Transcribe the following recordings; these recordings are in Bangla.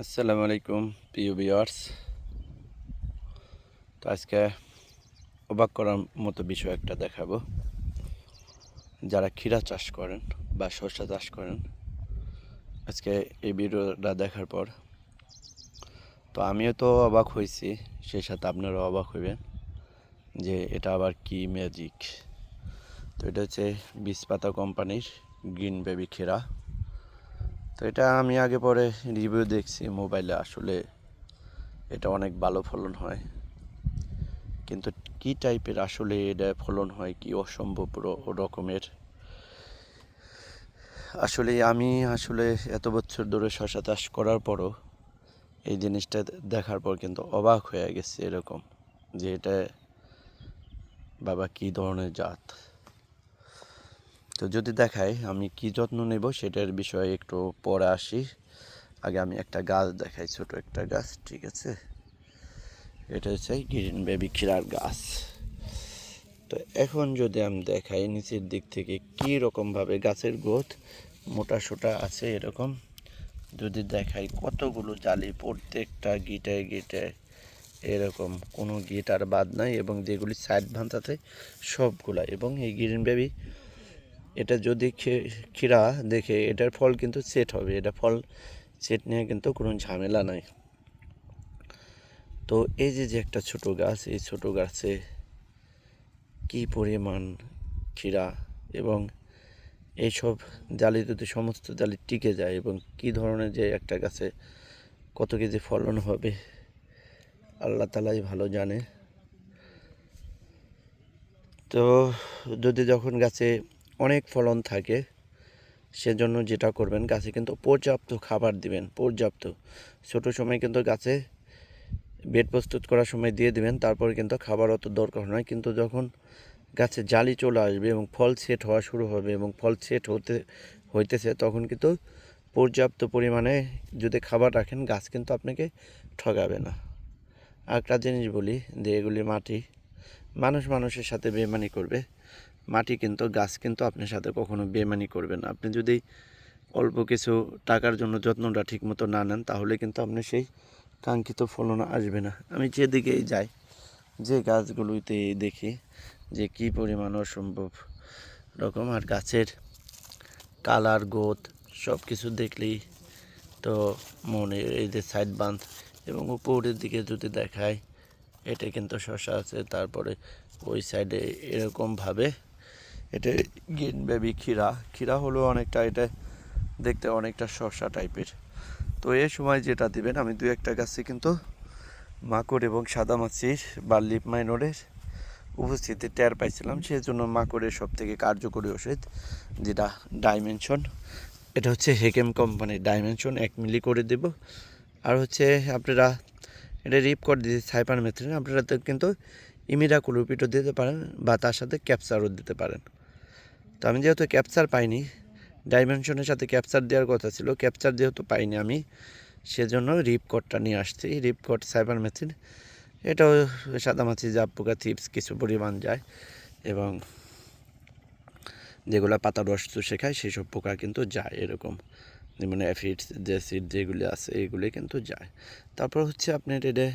আসসালামু আলাইকুম প্রিয় ভিউয়ার্স। তো আজকে অবাক করার মতো বিষয় একটা দেখাবো। যারা ক্ষীরা চাষ করেন বা শসা চাষ করেন, আজকে এই ভিডিওটা দেখার পর তো আমিও তো অবাক হয়েছি, সেই সাথে আপনারাও অবাক হইবেন যে এটা আবার কি ম্যাজিক। তো এটা হচ্ছে বীজপাতা কোম্পানির গ্রিন বেবি ক্ষীরা। তো এটা আমি আগে পরে রিভিউ দেখছি মোবাইলে, আসলে এটা অনেক ভালো ফলন হয়, কিন্তু কি টাইপের আসলে এটা ফলন হয়, কি অসম্ভব রকমের। আমি এত বছর ধরে শশা চাষ করার পরও এই জিনিসটা দেখার পর কিন্তু অবাক হয়ে গেছে, এরকম যে এটা বাবা কি ধরনের জাত। তো যদি দেখাই আমি কি যত্ন নেব সেটার বিষয়ে একটু পরে আসি। আগে আমি একটা গাছ দেখাই, ছোট একটা গাছ, ঠিক আছে? এটা হচ্ছে গ্রিন বেবি ক্ষীরার গাছ। তো এখন যদি আমি দেখাই নিচের দিক থেকে কী রকমভাবে গাছের গ্রোথ মোটা সোটা আছে, এরকম যদি দেখাই কতগুলো জালি, প্রত্যেকটা গিটায় গিটায় এরকম কোনো গিট আর বাদ নাই, এবং যেগুলি সাইড ভাঁচাতে সবগুলা। এবং এই গ্রিন বেবি এটা যদি ক্ষীরা দেখে এটার ফল কিন্তু সেট হবে, এটা ফল সেট নিয়ে কিন্তু কোনো ঝামেলা নাই। তো এই যে একটা ছোট গাছ, এই ছোট গাছে কি পরিমাণ ক্ষীরা, এবং এইসব জালি যদি সমস্ত জালি টিকে যায়, এবং কি ধরনের যে একটা গাছে কত কেজি ফলন হবে আল্লাহ তালাই ভালো জানে। তো যদি যখন গাছে অনেক ফলন থাকে, সেজন্য যেটা করবেন, গাছে কিন্তু পর্যাপ্ত খাবার দিবেন, পর্যাপ্ত। ছোট সময় কিন্তু গাছে বেড প্রস্তুত করার সময় দিয়ে দিবেন, তারপরে কিন্তু খাবার অত দরকার নয়। কিন্তু যখন গাছে জালি চলে আসবে এবং ফল সেট হওয়া শুরু হবে এবং ফল সেট হইতেছে, তখন কিন্তু পর্যাপ্ত পরিমাণে যদি খাবার রাখেন, গাছ কিন্তু আপনাকে ঠকাবে না। আরেকটা জিনিস বলি যে এগুলি মাটি, মানুষের সাথে বেইমানি করবে, মাটি কিন্তু গাছ কিন্তু আপনার সাথে কখনো বেইমানি করবে না। আপনি যদি অল্প কিছু টাকার জন্য যত্নটা ঠিকমতো না নেন, তাহলে কিন্তু আপনি সেই কাঙ্ক্ষিত ফলন আসবে না। আমি যেদিকেই যাই, যে গাছগুলোতে দেখি যে কি পরিমাণ অসম্ভব রকম, আর গাছের কালার গ্রোথ সব কিছু দেখলেই তো মনে, এই যে সাইড বাঁধ এবং উপরের দিকে যদি দেখায়, এটা কিন্তু শশা আছে, তারপরে ওই সাইডে এরকমভাবে এটা গ্রিন বেবি ক্ষীরা হলো অনেকটা, এটা দেখতে অনেকটা শশা টাইপের। তো এই সময় যেটা দিবেন, আমি দু একটা গাছে কিন্তু মাকড় এবং সাদামাছির বা লিপ মাইনরের উপস্থিতি টের পাইছিলাম, সেই জন্য মাকড়ের সব থেকে কার্যকরী ওষুধ যেটা ডাইমেনশন, এটা হচ্ছে হেকেম কোম্পানির ডাইমেনশন 1 মিলি করে দেব। আর হচ্ছে আপনারা এটা রিপ করে দিতে সাইপারমেথ্রিন, আপনারা তো কিন্তু ইমিডাক্লোপিডও দিতে পারেন বা তার সাথে ক্যাপসারও দিতে পারেন। তো আমি যেহেতু ক্যাপসার পাইনি, ডাইমেনশনের সাথে ক্যাপসার দেওয়ার কথা ছিল, ক্যাপসার যেহেতু পাইনি আমি, সেজন্য রিপকটটা নিয়ে আসছি। রিপকট সাইপারমেথ্রিন, এটাও সাদামাছি, জাপ পোকা, থিপস কিছু পরিমাণ যায়, এবং যেগুলো পাতা রস চুষে খায় সেসব পোকা কিন্তু যায়, এরকম যেমন অ্যাফিডস, জেসিড যেগুলি আছে এগুলি কিন্তু যায়। তারপর হচ্ছে আপনার এটা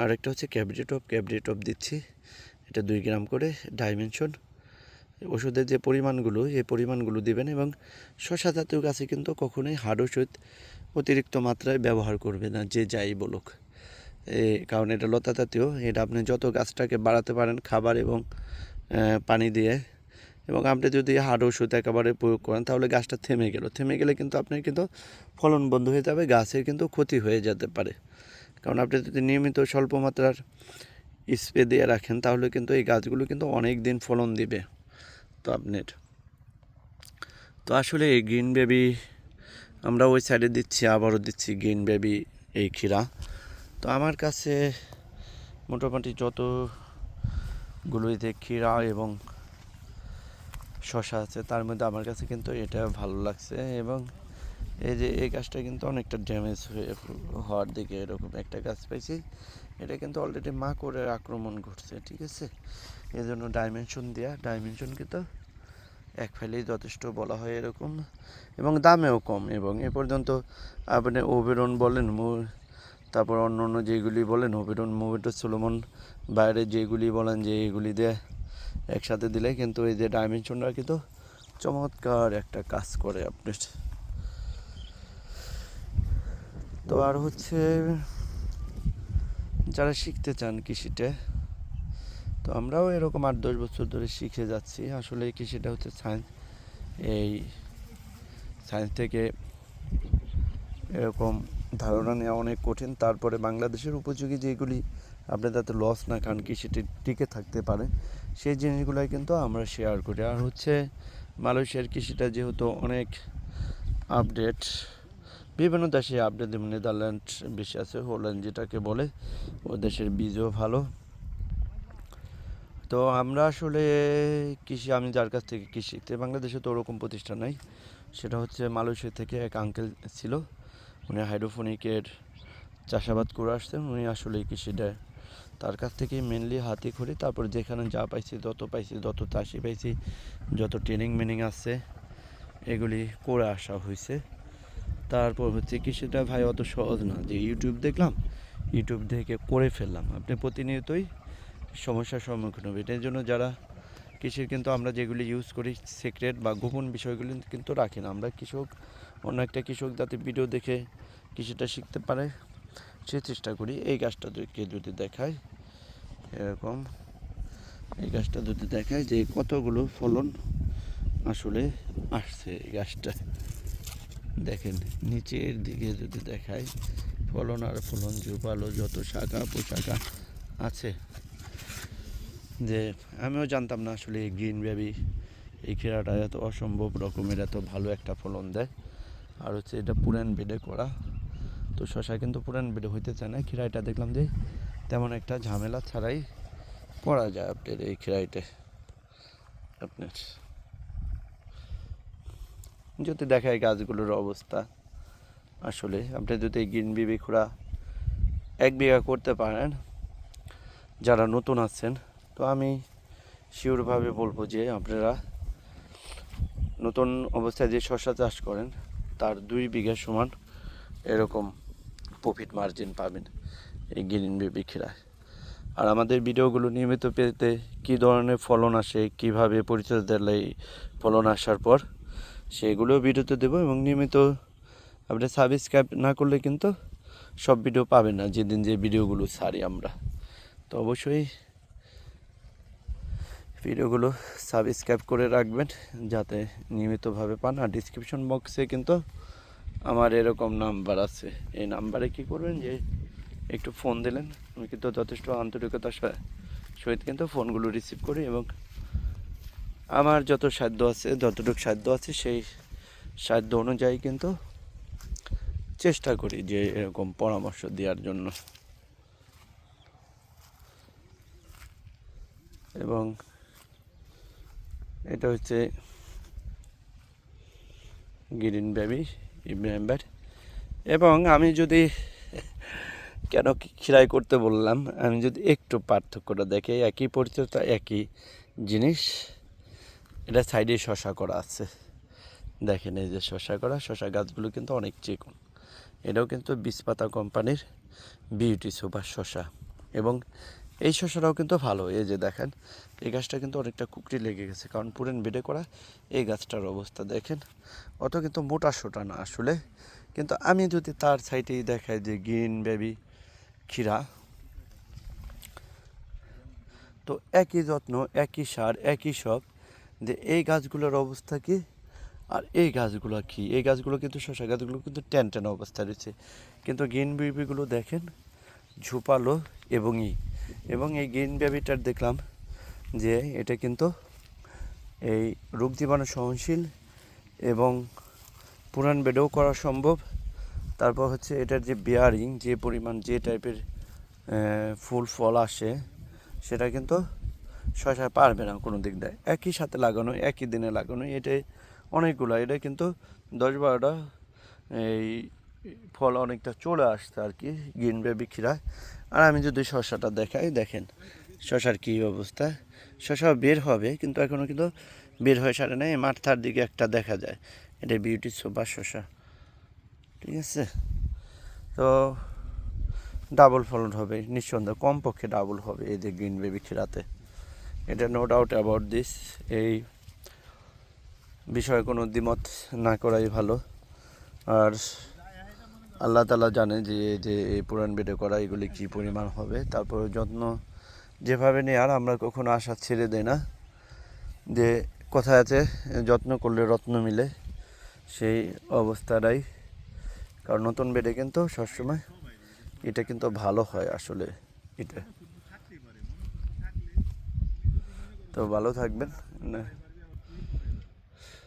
আরেকটা হচ্ছে ক্যাবরিটপ দিচ্ছি, এটা 2 গ্রাম করে। ডাইমেনশন ওষুধের যে পরিমাণগুলো, এই পরিমাণগুলো দিবেন। এবং শশা জাতীয় গাছে কিন্তু কখনোই হার্ড ওষুধ অতিরিক্ত মাত্রায় ব্যবহার করবে না, যে যাই বলুক, কারণ এটা লতা জাতীয়। এটা আপনি যত গাছটাকে বাড়াতে পারেন খাবার এবং পানি দিয়ে, এবং আপনি যদি হার্ড ওষুধ একেবারে প্রয়োগ করেন, তাহলে গাছটা থেমে গেলে কিন্তু আপনার কিন্তু ফলন বন্ধ হয়ে যাবে, গাছের কিন্তু ক্ষতি হয়ে যেতে পারে। কারণ আপনি যদি নিয়মিত স্বল্প মাত্রার স্প্রে দিয়ে রাখেন, তাহলে কিন্তু এই গাছগুলো কিন্তু অনেক দিন ফলন দিবে। তো আপনার তো আসলে এই গ্রিন বেবি আমরা ওই সাইডে দিচ্ছি, আবারও দিচ্ছি গ্রিন বেবি এই ক্ষীরা। তো আমার কাছে মোটামুটি যতগুলোই যে ক্ষীরা এবং শশা আছে, তার মধ্যে আমার কাছে কিন্তু এটা ভালো লাগছে। এবং এই যে এই গাছটা কিন্তু অনেকটা ড্যামেজ হওয়ার দিকে, এরকম একটা গাছ পাইছি, এটা কিন্তু অলরেডি মাকড়ের আক্রমণ ঘটছে, ঠিক আছে? এই জন্য ডাইমেনশন কিন্তু এক ফাইলেই যথেষ্ট বলা হয় এরকম, এবং দামেও কম। এবং এ পর্যন্ত আপনি ওবেরন বলেন, তারপর অন্য অন্য যেগুলি বলেন, ওবেরন, মোভেটো, সোলোমন, বাইরে যেগুলি বলেন যে এগুলি দিয়ে একসাথে দিলে কিন্তু এই যে ডাইমেনশনটা কিন্তু চমৎকার একটা কাজ করে আপনার। তো আর হচ্ছে যারা শিখতে চান কৃষিতে, তো আমরাও এরকম 8-10 বছর ধরে শিখে যাচ্ছি। আসলে এই কৃষিটা হচ্ছে সায়েন্স। এই সায়েন্স থেকে এরকম ধারণা নেওয়া অনেক কঠিন। তারপরে বাংলাদেশের উপযোগী যেগুলি আপনি যাতে লস না খান, কৃষিটি টিকে থাকতে পারে, সেই জিনিসগুলোই কিন্তু আমরা শেয়ার করি। আর হচ্ছে মালয়েশিয়ার কৃষিটা যেহেতু অনেক আপডেট, বিভিন্ন দেশে আপডেট, যেমন নেদারল্যান্ড বেশি আছে, হল্যান্ড যেটাকে বলে, ও দেশের বীজও ভালো। তো আমরা আসলে কৃষি, আমি যার কাছ থেকে কৃষি শিখতে, বাংলাদেশে তো ওরকম প্রতিষ্ঠান নাই, সেটা হচ্ছে মালয়েশিয়া থেকে এক আঙ্কেল ছিল, উনি হাইড্রোফোনিকের চাষাবাদ করে আসছেন। উনি আসলে কৃষিটা তার কাছ থেকেই মেনলি হাতে খড়ি, তারপর যেখানে যা পাইছি, যত চাষি পাইছি, যত ট্রেনিং মেনিং আছে, এগুলি করে আসা হয়েছে। তারপর হচ্ছে কৃষিটা ভাই অত সহজ না যে ইউটিউব দেখলাম, ইউটিউব দেখে করে ফেললাম। আপনি প্রতিনিয়তই সমস্যার সম্মুখীন হবে। এটার জন্য যারা কৃষির কিন্তু আমরা যেগুলি ইউজ করি সিক্রেট বা গোপন বিষয়গুলি কিন্তু রাখি না। আমরা কৃষক, অন্য একটা কৃষক যাতে ভিডিও দেখে কৃষিটা শিখতে পারে সে চেষ্টা করি। এই গাছটাকে যদি দেখায় এরকম, এই গাছটা যদি দেখায় যে কতগুলো ফলন আসলে আসছে, এই গাছটা দেখেন নিচের দিকে যদি দেখায়, ফলন আর ফলন, ঝোপালো যত শাখা পোশাখা আছে, যে আমিও জানতাম না আসলে এই গ্রিন বেবি, এই ক্ষীরাটা এত অসম্ভব রকমের এত ভালো একটা ফলন দেয়। আর হচ্ছে এটা পুরান বেডে করা, তো শশা কিন্তু পুরান বেডে হইতে চায় না। ক্ষীরাইটা দেখলাম যে তেমন একটা ঝামেলা ছাড়াই করা যায় আপনার এই ক্ষীরাইটে। আপনার যদি দেখায় গাছগুলোর অবস্থা, আসলে আপনি যদি এই গ্রিন বেবি খুঁড়া 1 বিঘা করতে পারেন, যারা নতুন আছেন, তো আমি শিওরভাবে বলবো যে আপনারা নতুন অবস্থায় যে শসা চাষ করেন তার 2 বিঘা সমান এরকম প্রফিট মার্জিন পাবেন এই গ্রিন বেবি ক্ষীরায়। আর আমাদের ভিডিওগুলো নিয়মিত পেতে, কী ধরনের ফলন আসে, কীভাবে পরিচর্যা দিলে ফলন আসার পর সেগুলোও ভিডিওতে দেবো। এবং নিয়মিত আপনি সাবস্ক্রাইব না করলে কিন্তু সব ভিডিও পাবেন না যেদিন যে ভিডিওগুলো ছাড়ি আমরা। তো অবশ্যই ভিডিওগুলো সাবস্ক্রাইব করে রাখবেন যাতে নিয়মিতভাবে পান। আর ডিসক্রিপশন বক্সে কিন্তু আমার এরকম নাম্বার আছে, এই নাম্বারে কী করবেন যে একটু ফোন দিলেন, আমি কিন্তু যথেষ্ট আন্তরিকতার সহিত কিন্তু ফোনগুলো রিসিভ করি, এবং আমার যত সাধ্য আছে, যতটুকু সাধ্য আছে সেই সাধ্য অনুযায়ী কিন্তু চেষ্টা করি যে এরকম পরামর্শ দেওয়ার জন্য। এবং এটা হচ্ছে গ্রিন বেবি ইব্রাহিম ভাই। এবং আমি যদি কেন খিরাই করতে বললাম, আমি যদি একটু পার্থক্যটা দেখি, একই পরিচর্যা একই জিনিস, এটা সাইডে শশা করা আছে, দেখেন এই যে শশা করা, শশা গাছগুলো কিন্তু অনেক চিকন। এটাও কিন্তু বীজপাতা কোম্পানির বিউটি সুপার শশা, এবং এই শশাটাও কিন্তু ভালো। এই যে দেখেন এই গাছটা কিন্তু অনেকটা কুকরি লেগে গেছে, কারণ পুরেন বেডে করা। এই গাছটার অবস্থা দেখেন, অত কিন্তু মোটা সোটা না আসলে। কিন্তু আমি যদি তার সাইডেই দেখাই যে গ্রিন বেবি ক্ষীরা, তো একই যত্ন, একই সার, একই সব, যে এই গাছগুলোর অবস্থা কি আর এই গাছগুলো কি, এই গাছগুলো কিন্তু শশা গাছগুলো কিন্তু টেন অবস্থা রয়েছে, কিন্তু গ্রিন বেবিগুলো দেখেন ঝোপালো এবং এই গ্রিন বেবিটার দেখলাম যে এটা কিন্তু এই রোগ জীবাণু সহনশীল এবং পুরান বেডেও করা সম্ভব। তারপর হচ্ছে এটার যে বেয়ারিং, যে পরিমাণ, যে টাইপের ফুল ফল আসে, সেটা কিন্তু শশায় পারবে না কোনো দিক দিয়ে। একই সাথে লাগানো, একই দিনে লাগানো, এটাই অনেকগুলো, এটা কিন্তু 10-12টা এই ফল অনেকটা চলে আসছে আর কি গ্রিন বেবি ক্ষীরায়। আর আমি যদি শশাটা দেখাই, দেখেন শশার কী অবস্থা, শশা বের হবে কিন্তু এখনও কিন্তু বের হয়ে সারে নেয় মাথার দিকে একটা দেখা যায়, এটা বিউটি সুপার শসা। ঠিক আছে, তো ডাবল ফলন হবে নিঃসন্দেহে, কমপক্ষে ডাবল হবে এই যে গ্রিন বেবি ক্ষীরাতে, এটা নো ডাউট অ্যাবাউট দিস। এই বিষয়ে কোনো দ্বিমত না করাই ভালো। আর আল্লাহ তাআলা জানে যে এই পুরান বেডে করা এগুলি কী পরিমাণ হবে, তারপরে যত্ন যেভাবে নেওয়ার আমরা কখনো আশা ছেড়ে দেই না। যে কথা আছে, যত্ন করলে রত্ন মিলে, সেই অবস্থাটাই। কারণ নতুন বেডে কিন্তু সবসময় এটা কিন্তু ভালো হয় আসলে এটা। তো ভালো থাকবেন।